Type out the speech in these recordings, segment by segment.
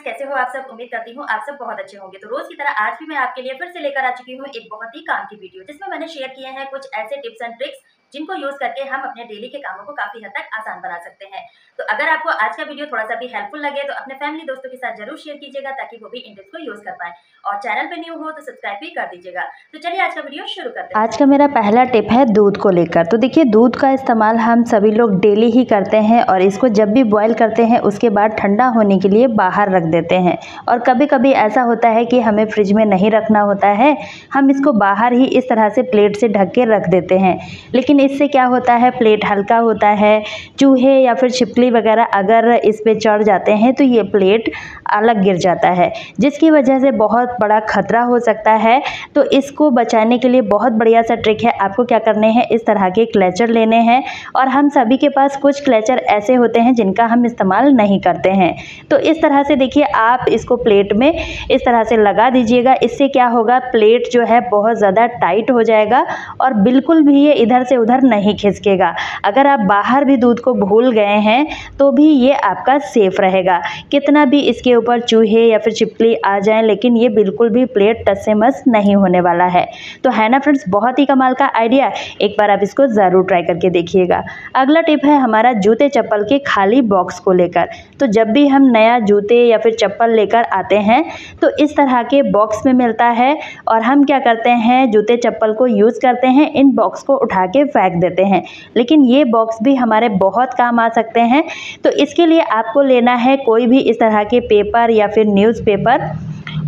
Friends, कैसे हो आप सब। उम्मीद करती हूँ आप सब बहुत अच्छे होंगे। तो रोज की तरह आज भी मैं आपके लिए फिर से लेकर आ चुकी हूँ एक बहुत ही काम की वीडियो, जिसमें मैंने शेयर किए हैं कुछ ऐसे टिप्स एंड ट्रिक्स जिनको यूज करके हम अपने डेली के कामों को काफी हद तक आसान बना सकते हैं। तो अगर आपको आज का वीडियो थोड़ा सा भी हेल्पफुल लगे तो अपने फैमिली दोस्तों के साथ जरूर शेयर कीजिएगा, ताकि वो भी इन टिप्स को यूज कर पाए। और चैनल पे न्यू हो तो सब्सक्राइब भी कर दीजिएगा। तो चलिए आज का वीडियो शुरू करते हैं। आज का मेरा पहला टिप है दूध को लेकर। तो देखिए, दूध का इस्तेमाल हम सभी लोग डेली ही करते हैं और इसको जब भी बॉईल करते हैं उसके बाद ठंडा होने के लिए बाहर रख देते हैं। और कभी कभी ऐसा होता है कि हमें फ्रिज में नहीं रखना होता है, हम इसको बाहर ही इस तरह से प्लेट से ढक के रख देते हैं। लेकिन इससे क्या होता है, प्लेट हल्का होता है, चूहे या फिर छिपकली वगैरह अगर इस पे चढ़ जाते हैं तो ये प्लेट अलग गिर जाता है, जिसकी वजह से बहुत बड़ा खतरा हो सकता है। तो इसको बचाने के लिए बहुत बढ़िया सा ट्रिक है। आपको क्या करने हैं, इस तरह के क्लचर लेने हैं। और हम सभी के पास कुछ क्लचर ऐसे होते हैं जिनका हम इस्तेमाल नहीं करते हैं। तो इस तरह से देखिए, आप इसको प्लेट में इस तरह से लगा दीजिएगा। इससे क्या होगा, प्लेट जो है बहुत ज़्यादा टाइट हो जाएगा और बिल्कुल भी ये इधर से उधर नहीं खिसकेगा। अगर आप बाहर भी दूध को भूल गए हैं तो भी ये आपका सेफ रहेगा। कितना भी इसके ऊपर चूहे या फिर छिपकली आ जाएं, लेकिन ये बिल्कुल भी प्लेट टस से मस नहीं होने वाला है। तो है ना फ्रेंड्स, बहुत ही कमाल का आइडिया। एक बार आप इसको ज़रूर ट्राई करके देखिएगा। अगला टिप है हमारा जूते चप्पल के खाली बॉक्स को लेकर। तो जब भी हम नया जूते या फिर चप्पल लेकर आते हैं तो इस तरह के बॉक्स में मिलता है और हम क्या करते हैं, जूते चप्पल को यूज़ करते हैं, इन बॉक्स को उठा के फेंक देते हैं। लेकिन ये बॉक्स भी हमारे बहुत काम आ सकते हैं। तो इसके लिए आपको लेना है कोई भी इस तरह के पेपर या फिर न्यूज़पेपर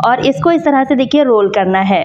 और इसको इस तरह से देखिए रोल करना है।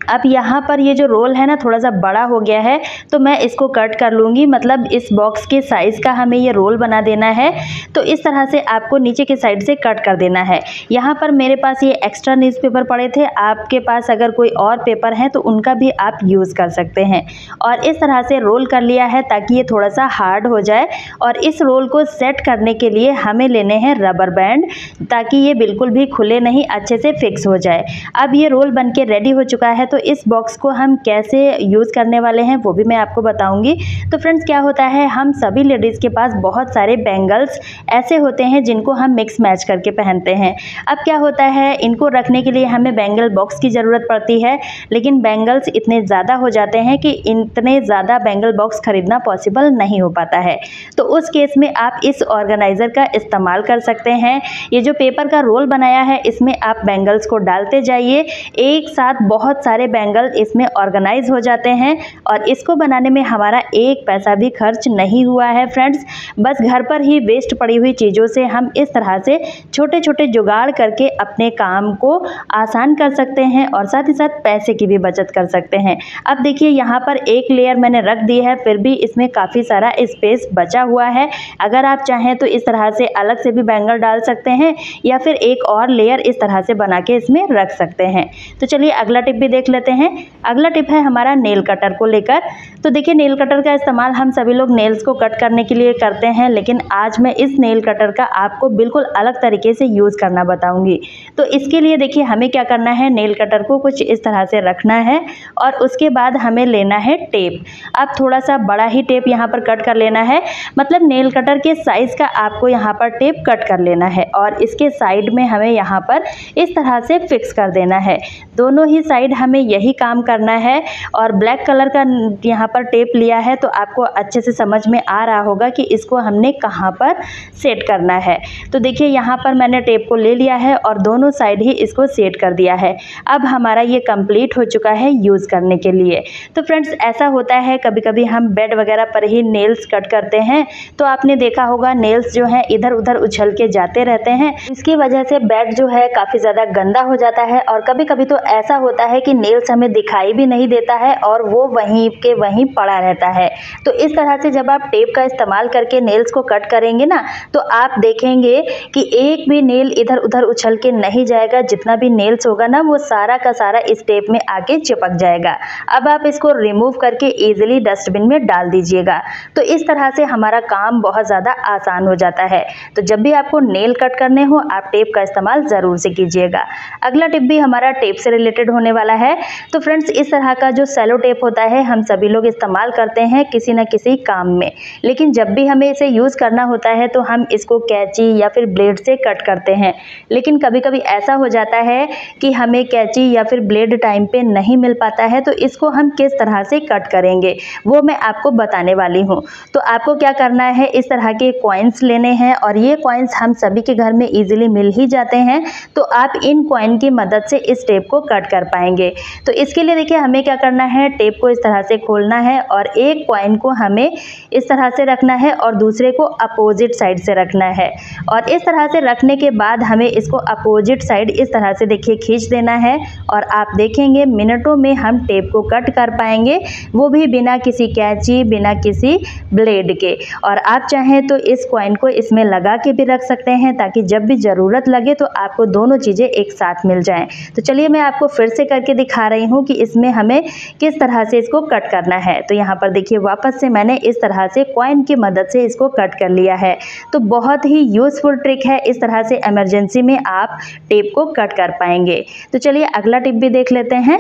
अब यहाँ पर ये जो रोल है ना, थोड़ा सा बड़ा हो गया है, तो मैं इसको कट कर लूँगी। मतलब इस बॉक्स के साइज़ का हमें ये रोल बना देना है। तो इस तरह से आपको नीचे के साइड से कट कर देना है। यहाँ पर मेरे पास ये एक्स्ट्रा न्यूज़पेपर पड़े थे, आपके पास अगर कोई और पेपर है तो उनका भी आप यूज़ कर सकते हैं। और इस तरह से रोल कर लिया है ताकि ये थोड़ा सा हार्ड हो जाए। और इस रोल को सेट करने के लिए हमें लेने हैं रबर बैंड, ताकि ये बिल्कुल भी खुले नहीं, अच्छे से फिक्स हो जाए। अब ये रोल बन के रेडी हो चुका है। तो इस बॉक्स को हम कैसे यूज़ करने वाले हैं वो भी मैं आपको बताऊंगी। तो फ्रेंड्स, क्या होता है, हम सभी लेडीज़ के पास बहुत सारे बैंगल्स ऐसे होते हैं जिनको हम मिक्स मैच करके पहनते हैं। अब क्या होता है, इनको रखने के लिए हमें बैंगल बॉक्स की ज़रूरत पड़ती है, लेकिन बैंगल्स इतने ज़्यादा हो जाते हैं कि इतने ज़्यादा बैंगल बॉक्स खरीदना पॉसिबल नहीं हो पाता है। तो उस केस में आप इस ऑर्गेनाइज़र का इस्तेमाल कर सकते हैं। ये जो पेपर का रोल बनाया है, इसमें आप बैंगल्स को डालते जाइए। एक साथ बहुत सारे बैंगल इसमें ऑर्गेनाइज हो जाते हैं और इसको बनाने में हमारा एक पैसा भी खर्च नहीं हुआ है फ्रेंड्स। बस घर पर ही वेस्ट पड़ी हुई चीज़ों से हम इस तरह से छोटे छोटे जुगाड़ करके अपने काम को आसान कर सकते हैं और साथ ही साथ पैसे की भी बचत कर सकते हैं। अब देखिए, यहाँ पर एक लेयर मैंने रख दी है, फिर भी इसमें काफ़ी सारा स्पेस बचा हुआ है। अगर आप चाहें तो इस तरह से अलग से भी बैंगल डाल सकते हैं या फिर एक और लेयर इस तरह से बना के इसमें रख सकते हैं। तो चलिए अगला टिप भी देख लेते हैं। अगला टिप है हमारा नेल कटर को लेकर। तो देखिए, नेल कटर का इस्तेमाल हम सभी लोग नेल्स को कट करने के लिए करते हैं, लेकिन आज मैं इस नेल कटर का आपको बिल्कुल अलग तरीके से यूज़ करना बताऊंगी। तो इसके लिए देखिए, हमें क्या करना है, नेल कटर को कुछ इस तरह से रखना है और उसके बाद हमें लेना है टेप। अब थोड़ा सा बड़ा ही टेप यहाँ पर कट कर लेना है, मतलब नेल कटर के साइज़ का आपको यहाँ पर टेप कट कर लेना है और इसके साइड में हमें यहाँ पर इस तरह से फिक्स कर देना है। दोनों ही साइड हमें यही काम करना है। और ब्लैक कलर का यहाँ पर टेप लिया है, तो आपको अच्छे से समझ में आ रहा होगा कि इसको हमने कहाँ पर सेट करना है। तो देखिए, यहाँ पर मैंने टेप को ले लिया है और दोनों साइड ही इसको सेट कर दिया है। अब हमारा ये कंप्लीट हो चुका है यूज़ करने के लिए। तो फ्रेंड्स, ऐसा होता है कभी कभी हम बेड वगैरह पर ही नेल्स कट करते हैं, तो आपने देखा होगा नेल्स जो है इधर उधर उछल के जाते रहते हैं। इसकी वजह से बेड जो है काफ़ी ज़्यादा गंदा हो जाता है और कभी कभी तो ऐसा होता है कि नेल्स हमें दिखाई भी नहीं देता है और वो वहीं के वहीं पड़ा रहता है। तो इस तरह से जब आप टेप का इस्तेमाल करके नेल्स को कट करेंगे ना, तो आप देखेंगे कि एक भी नेल इधर उधर उछल के नहीं जाएगा। जितना भी नेल्स होगा ना, वो सारा का सारा इस टेप में आके चिपक जाएगा। अब आप इसको रिमूव करके इजीली डस्टबिन में डाल दीजिएगा। तो इस तरह से हमारा काम बहुत ज़्यादा आसान हो जाता है। तो जब भी आपको नेल कट करने हो, आप टेप का इस्तेमाल ज़रूर से कीजिएगा। अगला टिप भी हमारा टेप से रिलेटेड होने वाला है। तो फ्रेंड्स इस तरह का जो सेलो टेप होता है हम सभी लोग इस्तेमाल करते हैं किसी न किसी काम में, लेकिन जब भी हमें इसे यूज़ करना होता है तो हम इसको कैंची या फिर ब्लेड से कट करते हैं। लेकिन कभी कभी ऐसा हो जाता है कि हमें कैंची या फिर ब्लेड टाइम पे नहीं मिल पाता है, तो इसको हम किस तरह से कट करेंगे वो मैं आपको बताने वाली हूँ। तो आपको क्या करना है, इस तरह के कॉइन्स लेने हैं और ये कॉइन्स हम सभी के घर में ईजिली मिल ही जाते हैं, तो आप इन कॉइन की मदद से इस टेप को कट कर पाएंगे। तो इसके लिए देखिए हमें क्या करना है, टेप को इस तरह से खोलना है और एक कॉइन को हमें इस तरह से रखना है और दूसरे को अपोजिट साइड से रखना है। और इस तरह से रखने के बाद हमें इसको अपोजिट साइड इस तरह से देखिए खींच देना है और आप देखेंगे मिनटों में हम टेप को कट कर पाएंगे, वो भी बिना किसी कैंची, बिना किसी ब्लेड के। और आप चाहें तो इस कॉइन को इसमें लगा के भी रख सकते हैं ताकि जब भी ज़रूरत लगे तो आपको दोनों चीज़ें एक साथ मिल जाएं। तो चलिए मैं आपको फिर से करके दिखा रही हूँ कि इसमें हमें किस तरह से इसको कट करना है। तो यहाँ पर देखिए वापस से मैंने इस तरह से कॉइन की मदद से इसको कट कर लिया है। तो बहुत ही यूज़फुल ट्रिक है, इस तरह से इमरजेंसी में आप टेप को कट कर पाएंगे। तो चलिए अगला टिप भी देख लेते हैं।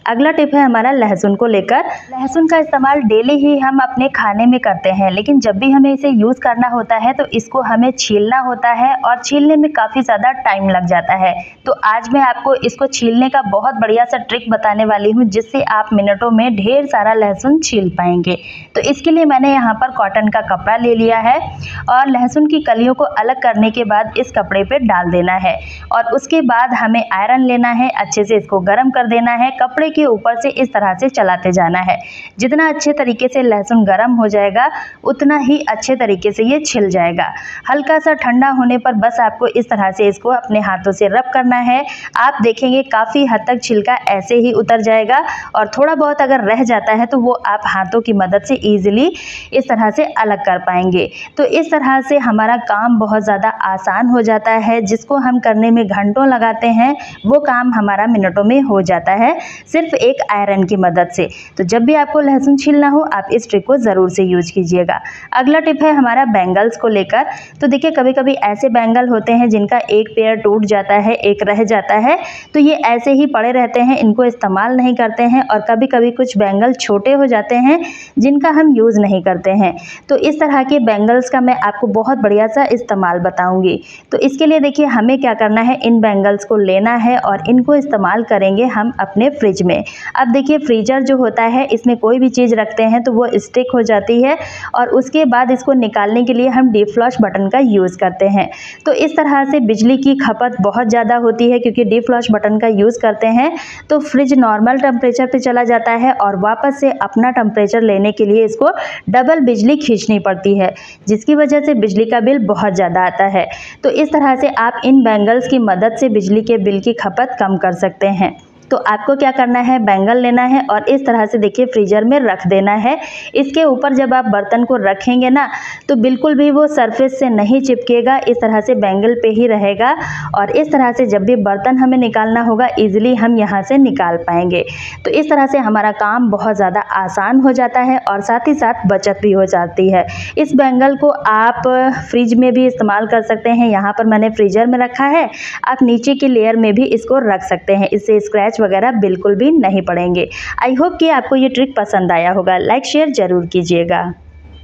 अगला टिप है हमारा लहसुन को लेकर। लहसुन का इस्तेमाल डेली ही हम अपने खाने में करते हैं, लेकिन जब भी हमें इसे यूज़ करना होता है तो इसको हमें छीलना होता है और छीलने में काफ़ी ज़्यादा टाइम लग जाता है। तो आज मैं आपको इसको छीलने का बहुत बढ़िया सा ट्रिक बताने वाली हूँ जिससे आप मिनटों में ढेर सारा लहसुन छील पाएंगे। तो इसके लिए मैंने यहाँ पर कॉटन का कपड़ा ले लिया है और लहसुन की कलियों को अलग करने के बाद इस कपड़े पर डाल देना है और उसके बाद हमें आयरन लेना है, अच्छे से इसको गर्म कर देना है, कपड़े के ऊपर से इस तरह से चलाते जाना है। जितना अच्छे तरीके से लहसुन गर्म हो जाएगा उतना ही अच्छे तरीके से ये छिल जाएगा। हल्का सा ठंडा होने पर बस आपको इस तरह से इसको अपने हाथों से रब करना है। आप देखेंगे काफ़ी हद तक छिलका ऐसे ही उतर जाएगा और थोड़ा बहुत अगर रह जाता है तो वो आप हाथों की मदद से ईजिली इस तरह से अलग कर पाएंगे। तो इस तरह से हमारा काम बहुत ज़्यादा आसान हो जाता है, जिसको हम करने में घंटों लगाते हैं वो काम हमारा मिनटों में हो जाता है सिर्फ एक आयरन की मदद से। तो जब भी आपको लहसुन छीलना हो आप इस ट्रिक को ज़रूर से यूज कीजिएगा। अगला टिप है हमारा बैंगल्स को लेकर। तो देखिए कभी कभी ऐसे बैंगल होते हैं जिनका एक पेयर टूट जाता है, एक रह जाता है, तो ये ऐसे ही पड़े रहते हैं, इनको इस्तेमाल नहीं करते हैं। और कभी कभी कुछ बैंगल छोटे हो जाते हैं जिनका हम यूज़ नहीं करते हैं। तो इस तरह के बैंगल्स का मैं आपको बहुत बढ़िया सा इस्तेमाल बताऊँगी। तो इसके लिए देखिए हमें क्या करना है, इन बैंगल्स को लेना है और इनको इस्तेमाल करेंगे हम अपने फ्रिज में। अब देखिए फ्रीजर जो होता है इसमें कोई भी चीज़ रखते हैं तो वो स्टिक हो जाती है और उसके बाद इसको निकालने के लिए हम डीप फ्लश बटन का यूज़ करते हैं। तो इस तरह से बिजली की खपत बहुत ज़्यादा होती है क्योंकि डीप फ्लश बटन का यूज़ करते हैं तो फ्रिज नॉर्मल टेम्परेचर पे चला जाता है और वापस से अपना टेम्परेचर लेने के लिए इसको डबल बिजली खींचनी पड़ती है, जिसकी वजह से बिजली का बिल बहुत ज़्यादा आता है। तो इस तरह से आप इन बैंगल्स की मदद से बिजली के बिल की खपत कम कर सकते हैं। तो आपको क्या करना है, बैंगल लेना है और इस तरह से देखिए फ्रीजर में रख देना है। इसके ऊपर जब आप बर्तन को रखेंगे ना तो बिल्कुल भी वो सरफेस से नहीं चिपकेगा, इस तरह से बैंगल पे ही रहेगा और इस तरह से जब भी बर्तन हमें निकालना होगा इजीली हम यहाँ से निकाल पाएंगे। तो इस तरह से हमारा काम बहुत ज़्यादा आसान हो जाता है और साथ ही साथ बचत भी हो जाती है। इस बैंगल को आप फ्रिज में भी इस्तेमाल कर सकते हैं, यहाँ पर मैंने फ्रीजर में रखा है, आप नीचे की लेयर में भी इसको रख सकते हैं, इससे स्क्रैच वगैरह बिल्कुल भी नहीं पड़ेंगे। आई होप कि आपको ये ट्रिक पसंद आया होगा, लाइक शेयर जरूर कीजिएगा।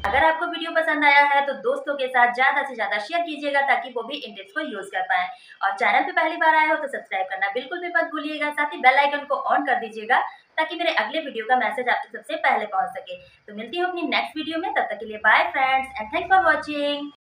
अगर आपको वीडियो पसंद आया है तो दोस्तों के साथ ज़्यादा से ज़्यादा शेयर कीजिएगा ताकि वो भी इन टिप्स को यूज़ कर पाएं। और चैनल पे पहली बार आए हो तो सब्सक्राइब करना बिल्कुल भी मत भूलिएगा, साथ ही बेल आइकन को ऑन कर दीजिएगा ताकि मेरे अगले वीडियो का मैसेज आप तक सबसे पहले पहुंच सके। तो मिलती हूँ अपनी नेक्स्ट वीडियो में, तब तक के लिए bye friends and thanks for watching.